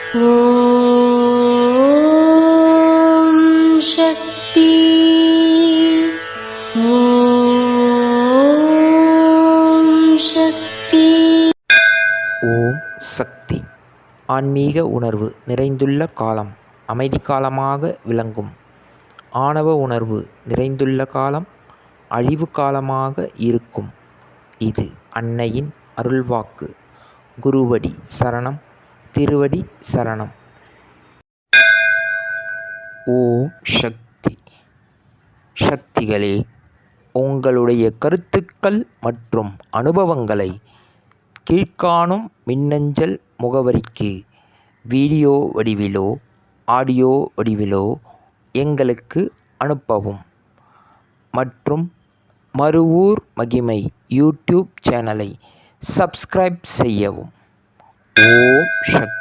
ஓம் சக்தி. ஓம் சக்தி. ஓம் சக்தி. ஆன்மீக உணர்வு நிறைந்துள்ள காலம் அமைதி காலமாக விளங்கும். ஆணவ உணர்வு நிறைந்துள்ள காலம் அழிவு காலமாக இருக்கும். இது அன்னையின் அருள்வாக்கு. குருவடி சரணம், திருவடி சரணம். ஓம் சக்தி. சக்திகளே, உங்களுடைய கருத்துக்கள் மற்றும் அனுபவங்களை கீழ்காணும் மின்னஞ்சல் முகவரிக்கு வீடியோ வடிவிலோ ஆடியோ வடிவிலோ எங்களுக்கு அனுப்பவும். மற்றும் மறுவூர் மகிமை யூடியூப் சேனலை சப்ஸ்கிரைப் செய்யவும். ஓம் சக்தி.